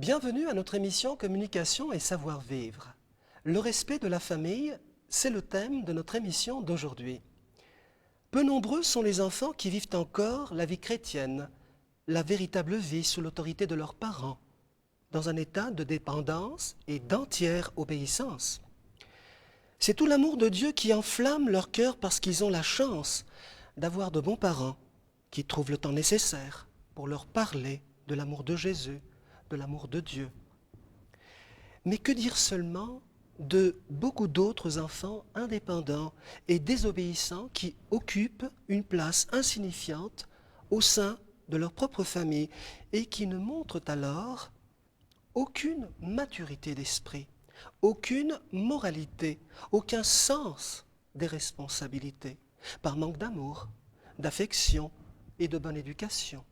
Bienvenue à notre émission Communication et savoir-vivre. Le respect de la famille, c'est le thème de notre émission d'aujourd'hui. Peu nombreux sont les enfants qui vivent encore la vie chrétienne, la véritable vie sous l'autorité de leurs parents, dans un état de dépendance et d'entière obéissance. C'est tout l'amour de Dieu qui enflamme leur cœur parce qu'ils ont la chance d'avoir de bons parents qui trouvent le temps nécessaire pour leur parler de l'amour de Jésus, de l'amour de Dieu. Mais que dire seulement de beaucoup d'autres enfants indépendants et désobéissants qui occupent une place insignifiante au sein de leur propre famille et qui ne montrent alors aucune maturité d'esprit, aucune moralité, aucun sens des responsabilités, par manque d'amour, d'affection et de bonne éducation.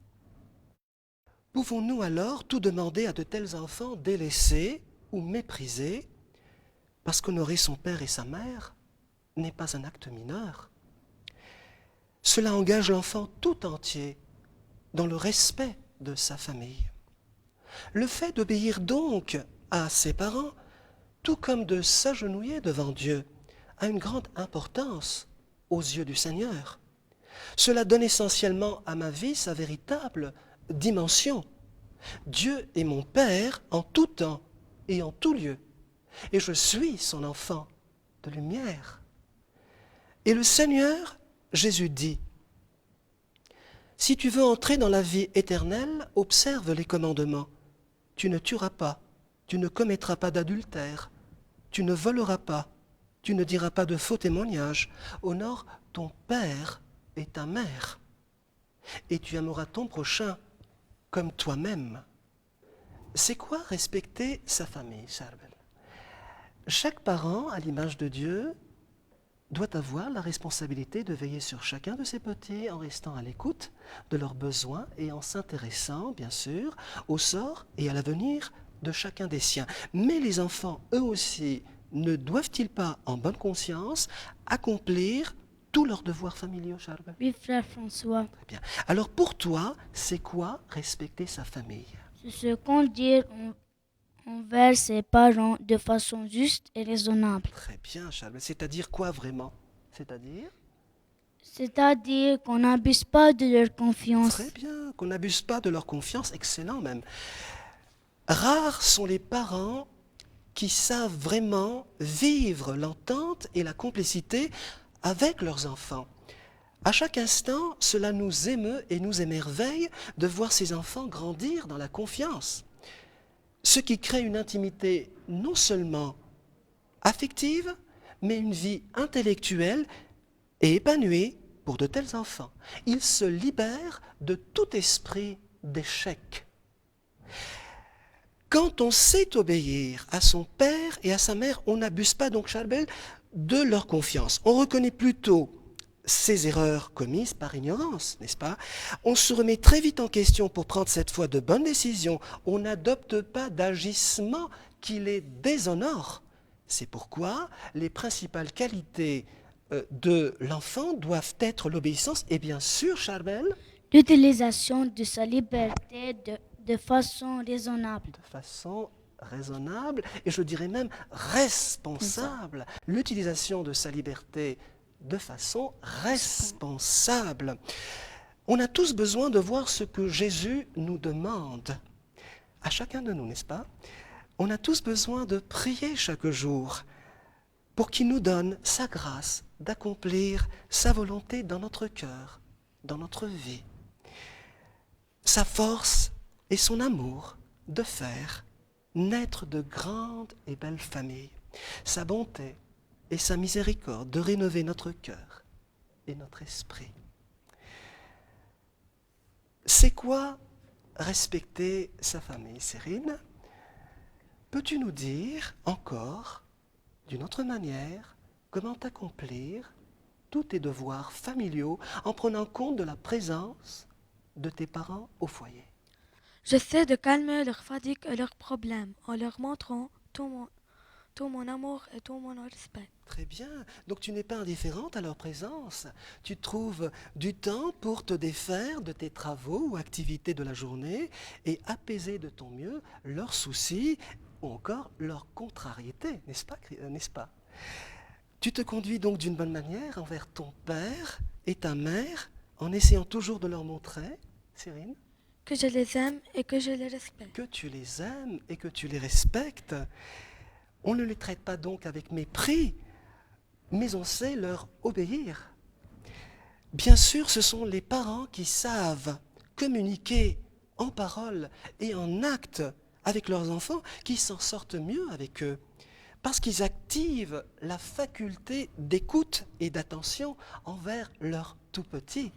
Pouvons-nous alors tout demander à de tels enfants délaissés ou méprisés parce qu'honorer son père et sa mère n'est pas un acte mineur? Cela engage l'enfant tout entier dans le respect de sa famille. Le fait d'obéir donc à ses parents, tout comme de s'agenouiller devant Dieu, a une grande importance aux yeux du Seigneur. Cela donne essentiellement à ma vie sa véritable dimension. Dieu est mon Père en tout temps et en tout lieu, et je suis son enfant de lumière. Et le Seigneur, Jésus dit, « Si tu veux entrer dans la vie éternelle, observe les commandements. Tu ne tueras pas, tu ne commettras pas d'adultère, tu ne voleras pas, tu ne diras pas de faux témoignages, honore ton père et ta mère, et tu aimeras ton prochain comme toi-même. » C'est quoi respecter sa famille, Charbel? Chaque parent, à l'image de Dieu, doit avoir la responsabilité de veiller sur chacun de ses petits en restant à l'écoute de leurs besoins et en s'intéressant, bien sûr, au sort et à l'avenir de chacun des siens. Mais les enfants, eux aussi, ne doivent-ils pas, en bonne conscience, accomplir tous leurs devoirs familiaux, Charbel? Oui, frère François. Très bien. Alors pour toi, c'est quoi respecter sa famille? C'est ce qu'on dit envers ses parents de façon juste et raisonnable. Très bien, Charbel. C'est-à-dire quoi vraiment? C'est-à-dire qu'on n'abuse pas de leur confiance. Très bien, qu'on n'abuse pas de leur confiance, excellent même. Rares sont les parents qui savent vraiment vivre l'entente et la complicité avec leurs enfants. À chaque instant, cela nous émeut et nous émerveille de voir ces enfants grandir dans la confiance. Ce qui crée une intimité non seulement affective, mais une vie intellectuelle et épanouie pour de tels enfants. Ils se libèrent de tout esprit d'échec. Quand on sait obéir à son père et à sa mère, on n'abuse pas donc, Charbel, de leur confiance. On reconnaît plutôt ces erreurs commises par ignorance, n'est-ce pas? On se remet très vite en question pour prendre cette fois de bonnes décisions. On n'adopte pas d'agissement qui les déshonore. C'est pourquoi les principales qualités de l'enfant doivent être l'obéissance et bien sûr, Charbel, L'utilisation de sa liberté de façon raisonnable. de façon raisonnable et je dirais même responsable. L'utilisation de sa liberté de façon responsable. On a tous besoin de voir ce que Jésus nous demande, à chacun de nous, n'est-ce pas? On a tous besoin de prier chaque jour pour qu'il nous donne sa grâce d'accomplir sa volonté dans notre cœur, dans notre vie. Sa force et son amour de faire naître de grandes et belles familles. Sa bonté et sa miséricorde de rénover notre cœur et notre esprit. C'est quoi respecter sa famille, Cyrine? Peux-tu nous dire encore, d'une autre manière, comment accomplir tous tes devoirs familiaux en prenant compte de la présence de tes parents au foyer? J'essaie de calmer leur fatigue et leurs problèmes en leur montrant tout mon amour et tout mon respect. Très bien. Donc tu n'es pas indifférente à leur présence. Tu trouves du temps pour te défaire de tes travaux ou activités de la journée et apaiser de ton mieux leurs soucis ou encore leurs contrariétés, n'est-ce pas? Tu te conduis donc d'une bonne manière envers ton père et ta mère en essayant toujours de leur montrer, Cyrine, Que je les aime et que je les respecte. que tu les aimes et que tu les respectes. On ne les traite pas donc avec mépris, mais on sait leur obéir. Bien sûr, ce sont les parents qui savent communiquer en parole et en acte avec leurs enfants qui s'en sortent mieux avec eux, parce qu'ils activent la faculté d'écoute et d'attention envers leurs tout-petits.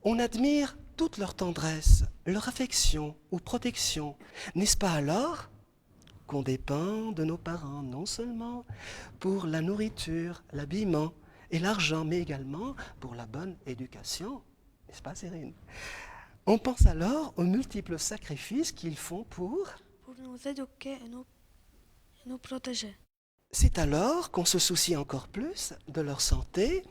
On admire toute leur tendresse, leur affection ou protection. N'est-ce pas alors qu'on dépend de nos parents non seulement pour la nourriture, l'habillement et l'argent, mais également pour la bonne éducation? N'est-ce pas, Cyrine? On pense alors aux multiples sacrifices qu'ils font pour nous éduquer et nous protéger. C'est alors qu'on se soucie encore plus de leur santé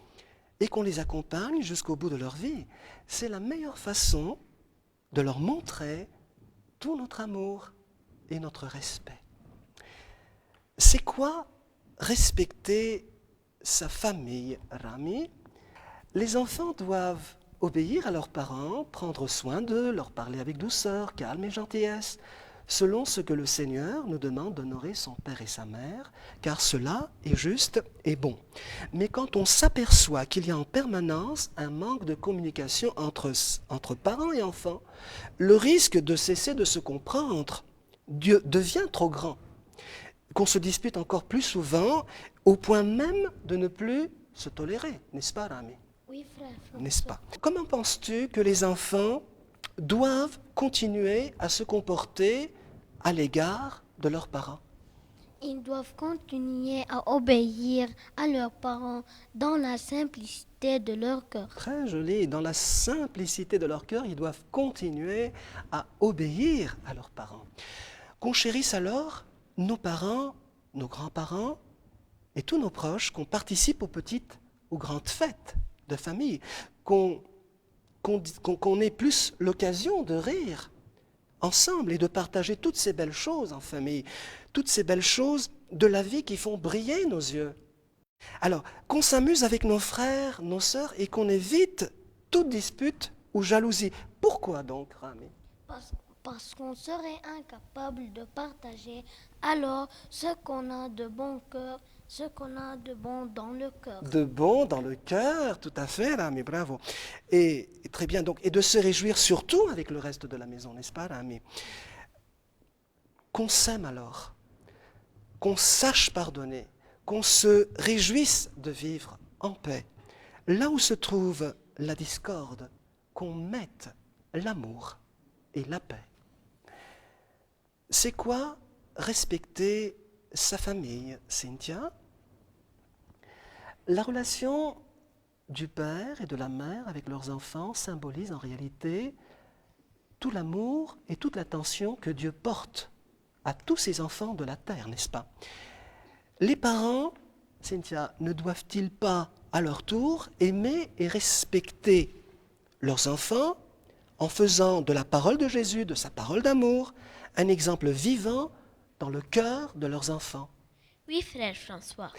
et qu'on les accompagne jusqu'au bout de leur vie. C'est la meilleure façon de leur montrer tout notre amour et notre respect. C'est quoi respecter sa famille, Rami? Les enfants doivent obéir à leurs parents, prendre soin d'eux, leur parler avec douceur, calme et gentillesse, selon ce que le Seigneur nous demande d'honorer son père et sa mère, car cela est juste et bon. Mais quand on s'aperçoit qu'il y a en permanence un manque de communication entre parents et enfants, le risque de cesser de se comprendre devient trop grand, qu'on se dispute encore plus souvent, au point même de ne plus se tolérer, n'est-ce pas, Rami? Oui, frère François. N'est-ce pas? Comment penses-tu que les enfants doivent continuer à se comporter à l'égard de leurs parents? Ils doivent continuer à obéir à leurs parents dans la simplicité de leur cœur. Très joli. Dans la simplicité de leur cœur, ils doivent continuer à obéir à leurs parents. Qu'on chérisse alors nos parents, nos grands-parents et tous nos proches, qu'on participe aux petites ou grandes fêtes de famille, qu'on ait plus l'occasion de rire ensemble et de partager toutes ces belles choses en famille, toutes ces belles choses de la vie qui font briller nos yeux. Alors, qu'on s'amuse avec nos frères, nos sœurs et qu'on évite toute dispute ou jalousie. Pourquoi donc, Rami? Parce qu'on serait incapable de partager alors ce qu'on a de bon cœur, ce qu'on a de bon dans le cœur. De bon dans le cœur, tout à fait, Rami, bravo. Et très bien, donc, et de se réjouir surtout avec le reste de la maison, n'est-ce pas, Rami? Qu'on s'aime alors, qu'on sache pardonner, qu'on se réjouisse de vivre en paix. Là où se trouve la discorde, qu'on mette l'amour et la paix. C'est quoi respecter sa famille, Cynthia? La relation du père et de la mère avec leurs enfants symbolise en réalité tout l'amour et toute l'attention que Dieu porte à tous ses enfants de la terre, n'est-ce pas? Les parents, Cynthia, ne doivent-ils pas à leur tour aimer et respecter leurs enfants en faisant de la parole de Jésus, de sa parole d'amour, un exemple vivant dans le cœur de leurs enfants? Oui, frère François.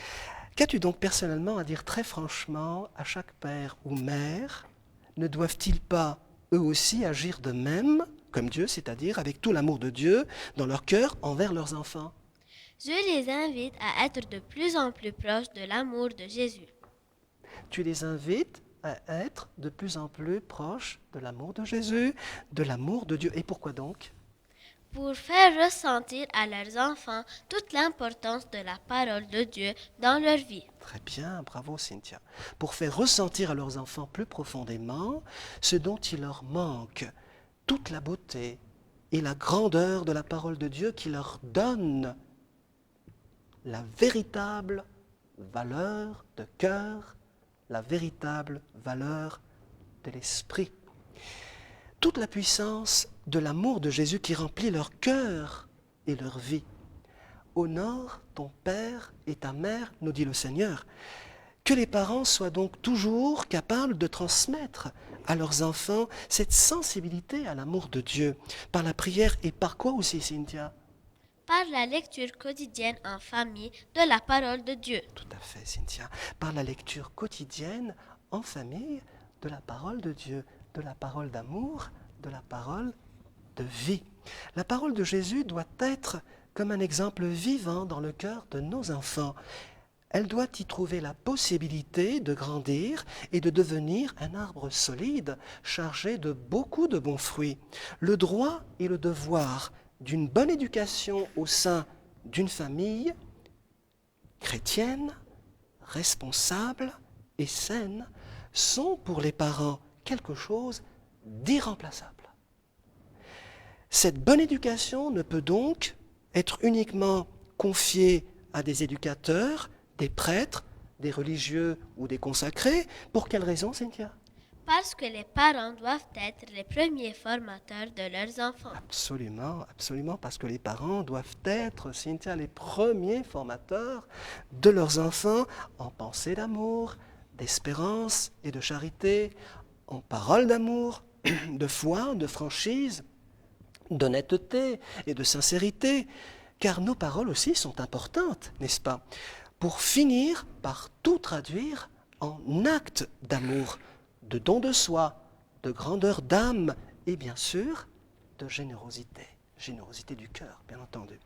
Qu'as-tu donc personnellement à dire très franchement à chaque père ou mère? Ne doivent-ils pas eux aussi agir de même, comme Dieu, c'est-à-dire avec tout l'amour de Dieu dans leur cœur envers leurs enfants? Je les invite à être de plus en plus proches de l'amour de Jésus. Tu les invites à être de plus en plus proches de l'amour de Jésus, de l'amour de Dieu. Et pourquoi donc? Pour faire ressentir à leurs enfants toute l'importance de la parole de Dieu dans leur vie. Très bien, bravo Cynthia. Pour faire ressentir à leurs enfants plus profondément ce dont il leur manque, toute la beauté et la grandeur de la parole de Dieu qui leur donne la véritable valeur de cœur, la véritable valeur de l'esprit. Toute la puissance de l'amour de Jésus qui remplit leur cœur et leur vie. honore ton père et ta mère, nous dit le Seigneur. Que les parents soient donc toujours capables de transmettre à leurs enfants cette sensibilité à l'amour de Dieu, par la prière et par quoi aussi, Cynthia? Par la lecture quotidienne en famille de la parole de Dieu. Tout à fait, Cynthia. Par la lecture quotidienne en famille de la parole de Dieu, de la parole d'amour, de la parole de vie. La parole de Jésus doit être comme un exemple vivant dans le cœur de nos enfants. Elle doit y trouver la possibilité de grandir et de devenir un arbre solide, chargé de beaucoup de bons fruits. Le droit et le devoir d'une bonne éducation au sein d'une famille chrétienne, responsable et saine sont pour les parents quelque chose d'irremplaçable. Cette bonne éducation ne peut donc être uniquement confiée à des éducateurs, des prêtres, des religieux ou des consacrés. Pour quelle raison, Cynthia? Parce que les parents doivent être les premiers formateurs de leurs enfants. Absolument, absolument, parce que les parents doivent être, Cynthia, les premiers formateurs de leurs enfants en pensée d'amour, d'espérance et de charité, en parole d'amour, de foi, de franchise, d'honnêteté et de sincérité, car nos paroles aussi sont importantes, n'est-ce pas? Pour finir par tout traduire en actes d'amour, de don de soi, de grandeur d'âme et bien sûr de générosité. Générosité du cœur, bien entendu.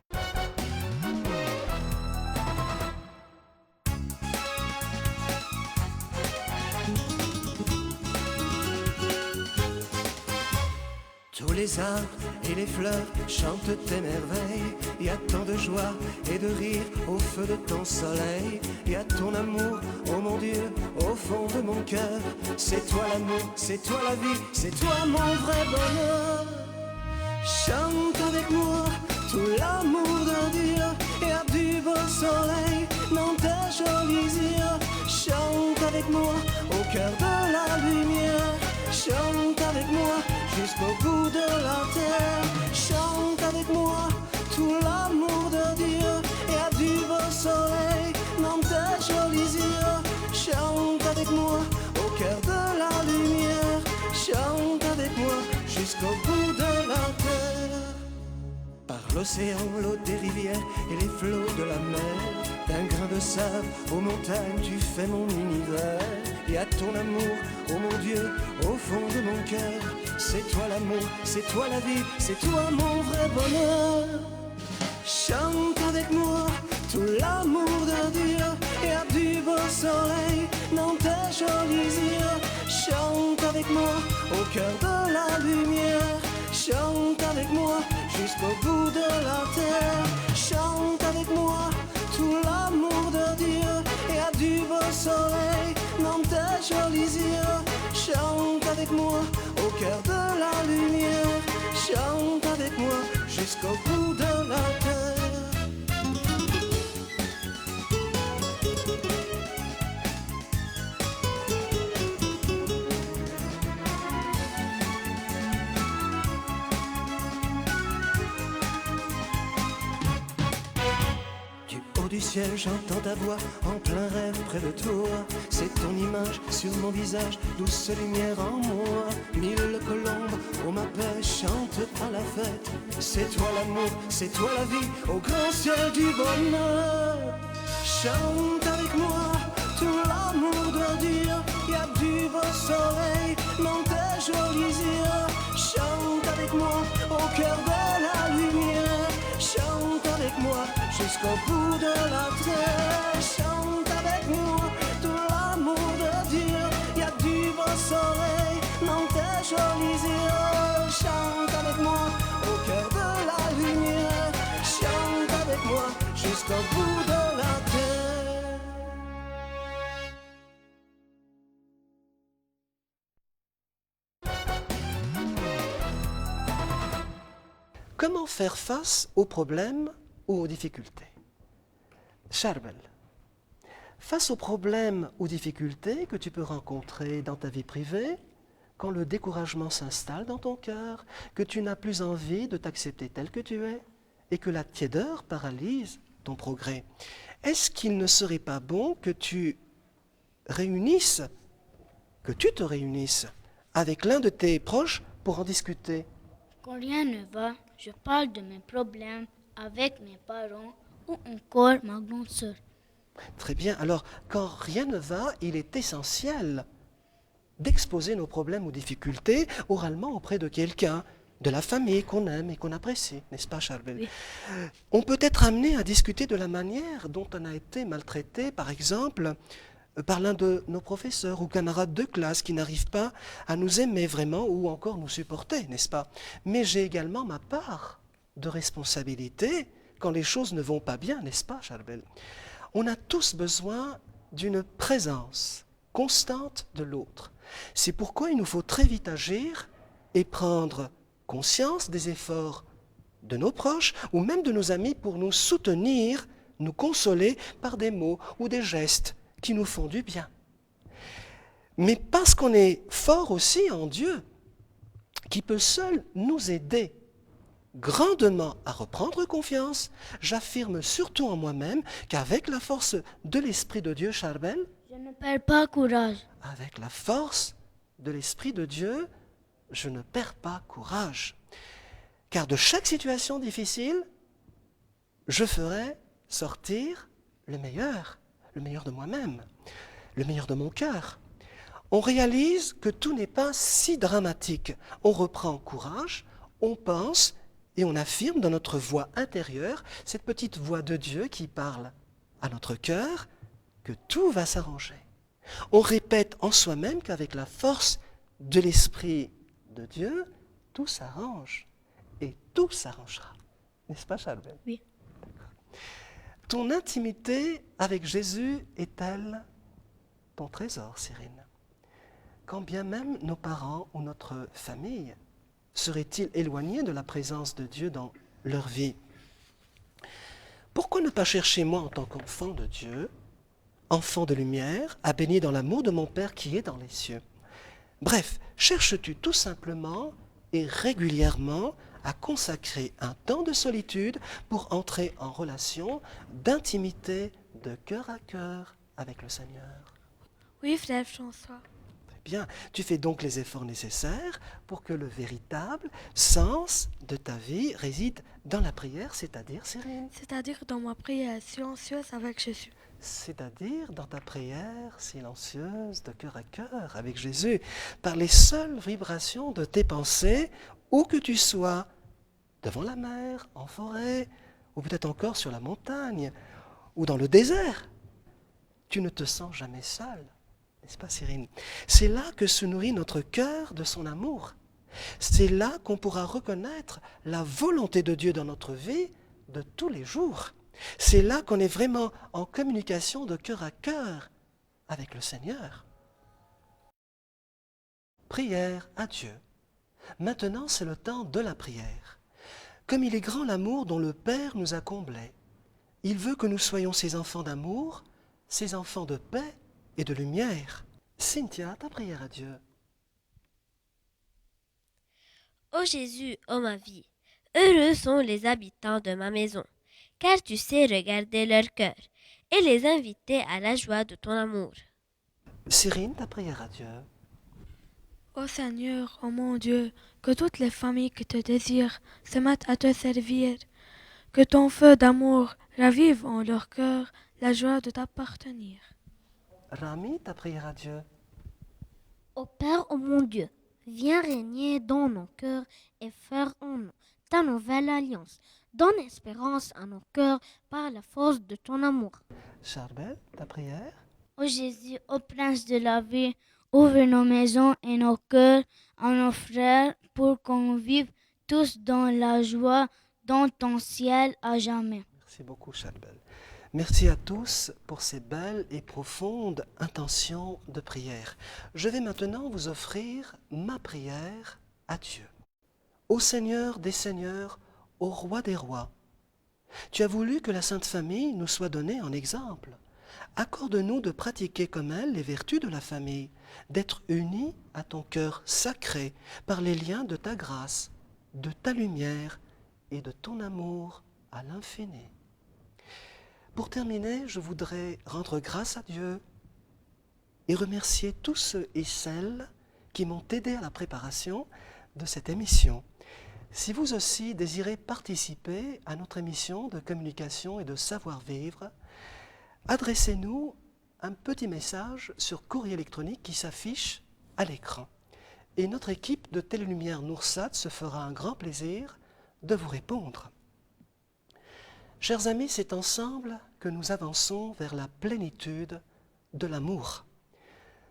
Tous les arbres et les fleurs chantent tes merveilles. Il y a tant de joie et de rire au feu de ton soleil. Il y a ton amour, oh mon Dieu, au fond de mon cœur. C'est toi l'amour, c'est toi la vie, c'est toi mon vrai bonheur. Chante avec moi tout l'amour de Dieu. Il y a du beau soleil dans tes jolis yeux. Chante avec moi au cœur de la lumière. Chante avec moi jusqu'au bout de la terre. Chante avec moi tout l'amour de Dieu. Il y a du beau soleil dans tes jolis yeux. Chante avec moi au cœur de la lumière. Chante avec moi jusqu'au bout de la terre. Par l'océan, l'eau des rivières et les flots de la mer. D'un grain de sable aux montagnes, tu fais mon univers. Il y a ton amour, oh mon Dieu, au fond de mon cœur. C'est toi l'amour, c'est toi la vie, c'est toi mon vrai bonheur. Chante avec moi tout l'amour de Dieu. Il y a du beau soleil dans tes jolis yeux. Chante avec moi au cœur de la lumière. Chante avec moi jusqu'au bout de la terre. Chante avec moi tout l'amour de Dieu. Il y a du beau soleil dans tes jolis yeux. Chante avec moi au cœur de la lumière. Chante avec moi jusqu'au bout de la terre. Du ciel, j'entends ta voix en plein rêve près de toi. C'est ton image sur mon visage, douce lumière en moi. Mille colombes, oh ma paix, chantent à la fête. C'est toi l'amour, c'est toi la vie, au grand ciel du bonheur. Chante avec moi tout l'amour de Dieu. Il y a du beau soleil dans tes jolis yeux. Chante avec moi au cœur de la lumière. Chante avec moi jusqu'au bout de la terre. Chante avec moi tout l'amour de Dieu. Il y a du beau soleil dans tes jolis yeux. Chante avec moi au cœur de la lumière. Chante avec moi jusqu'au bout de la terre. Comment faire face aux problèmes ou aux difficultés? Charbel, face aux problèmes ou difficultés que tu peux rencontrer dans ta vie privée, quand le découragement s'installe dans ton cœur, que tu n'as plus envie de t'accepter tel que tu es, et que la tiédeur paralyse ton progrès. Est-ce qu'il ne serait pas bon que tu te réunisses avec l'un de tes proches pour en discuter? Quand rien ne va, je parle de mes problèmes avec mes parents ou encore ma grande sœur. Très bien. Alors, quand rien ne va, il est essentiel d'exposer nos problèmes ou difficultés oralement auprès de quelqu'un, de la famille qu'on aime et qu'on apprécie, n'est-ce pas, Charbel? Oui. On peut être amené à discuter de la manière dont on a été maltraité, par exemple, par l'un de nos professeurs ou camarades de classe qui n'arrivent pas à nous aimer vraiment ou encore nous supporter, n'est-ce pas? Mais j'ai également ma part de responsabilité quand les choses ne vont pas bien, n'est-ce pas, Charbel? On a tous besoin d'une présence constante de l'autre. C'est pourquoi il nous faut très vite agir et prendre conscience des efforts de nos proches ou même de nos amis pour nous soutenir, nous consoler par des mots ou des gestes qui nous font du bien. Mais parce qu'on est fort aussi en Dieu, qui peut seul nous aider grandement à reprendre confiance, j'affirme surtout en moi-même qu'avec la force de l'Esprit de Dieu, Charbel, Je ne perds pas courage. avec la force de l'Esprit de Dieu, je ne perds pas courage. Car de chaque situation difficile, je ferai sortir le meilleur de moi-même, le meilleur de mon cœur. On réalise que tout n'est pas si dramatique. On reprend courage, on pense et on affirme dans notre voix intérieure, cette petite voix de Dieu qui parle à notre cœur, que tout va s'arranger. On répète en soi-même qu'avec la force de l'Esprit de Dieu, tout s'arrange et tout s'arrangera. N'est-ce pas, Charbel? Oui. Ton intimité avec Jésus est-elle ton trésor, Cyrine? Quand bien même nos parents ou notre famille seraient-ils éloignés de la présence de Dieu dans leur vie? Pourquoi ne pas chercher, moi, en tant qu'enfant de Dieu, enfant de lumière, à baigner dans l'amour de mon Père qui est dans les cieux? Bref, cherches-tu tout simplement et régulièrement à consacrer un temps de solitude pour entrer en relation d'intimité de cœur à cœur avec le Seigneur? Oui, frère François. Très bien. Tu fais donc les efforts nécessaires pour que le véritable sens de ta vie réside dans la prière, c'est-à-dire, Cyrine? C'est-à-dire dans ma prière silencieuse avec Jésus. C'est-à-dire dans ta prière silencieuse de cœur à cœur avec Jésus, par les seules vibrations de tes pensées, où que tu sois, devant la mer, en forêt, ou peut-être encore sur la montagne, ou dans le désert. Tu ne te sens jamais seul, n'est-ce pas, Cyrine? C'est là que se nourrit notre cœur de son amour. C'est là qu'on pourra reconnaître la volonté de Dieu dans notre vie de tous les jours. C'est là qu'on est vraiment en communication de cœur à cœur avec le Seigneur. Prière à Dieu. Maintenant, c'est le temps de la prière. Comme il est grand l'amour dont le Père nous a comblés, il veut que nous soyons ses enfants d'amour, ses enfants de paix et de lumière. Cynthia, ta prière à Dieu. Ô Jésus, ô ma vie, heureux sont les habitants de ma maison, car tu sais regarder leur cœur et les inviter à la joie de ton amour. Cyrine, ta prière à Dieu. Ô Seigneur, ô mon Dieu, que toutes les familles qui te désirent se mettent à te servir, que ton feu d'amour ravive en leur cœur la joie de t'appartenir. Rami, ta prière à Dieu. Ô Père, ô mon Dieu, viens régner dans nos cœurs et faire en nous ta nouvelle alliance. Donne espérance à nos cœurs par la force de ton amour. Charbel, ta prière. Ô Jésus, ô Prince de la vie, ouvre nos maisons et nos cœurs à nos frères pour qu'on vive tous dans la joie dans ton ciel à jamais. Merci beaucoup, Charbel. Merci à tous pour ces belles et profondes intentions de prière. Je vais maintenant vous offrir ma prière à Dieu. Ô Seigneur des Seigneurs, ô Roi des Rois, tu as voulu que la Sainte Famille nous soit donnée en exemple. Accorde-nous de pratiquer comme elle les vertus de la famille, d'être unis à ton cœur sacré par les liens de ta grâce, de ta lumière et de ton amour à l'infini. Pour terminer, je voudrais rendre grâce à Dieu et remercier tous ceux et celles qui m'ont aidé à la préparation de cette émission. Si vous aussi désirez participer à notre émission de communication et de savoir-vivre, adressez-nous un petit message sur courrier électronique qui s'affiche à l'écran. Et notre équipe de Télélumière Noursat se fera un grand plaisir de vous répondre. Chers amis, c'est ensemble que nous avançons vers la plénitude de l'amour.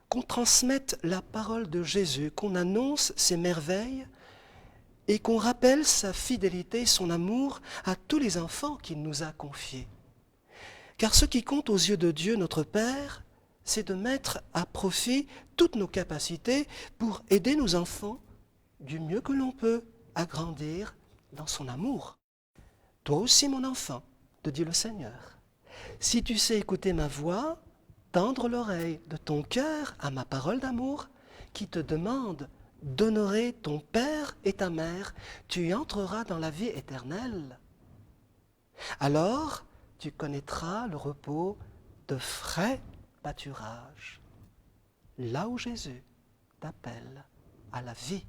Qu'on transmette la parole de Jésus, qu'on annonce ses merveilles et qu'on rappelle sa fidélité et son amour à tous les enfants qu'il nous a confiés. Car ce qui compte aux yeux de Dieu, notre Père, c'est de mettre à profit toutes nos capacités pour aider nos enfants du mieux que l'on peut à grandir dans son amour. Toi aussi, mon enfant, te dit le Seigneur, si tu sais écouter ma voix, tendre l'oreille de ton cœur à ma parole d'amour, qui te demande d'honorer ton père et ta mère, tu entreras dans la vie éternelle. Alors, tu connaîtras le repos de frais pâturage, là où Jésus t'appelle à la vie.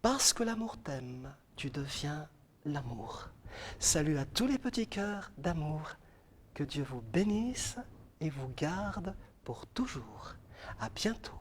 Parce que l'amour t'aime, tu deviens l'amour. Salut à tous les petits cœurs d'amour. Que Dieu vous bénisse et vous garde pour toujours. À bientôt.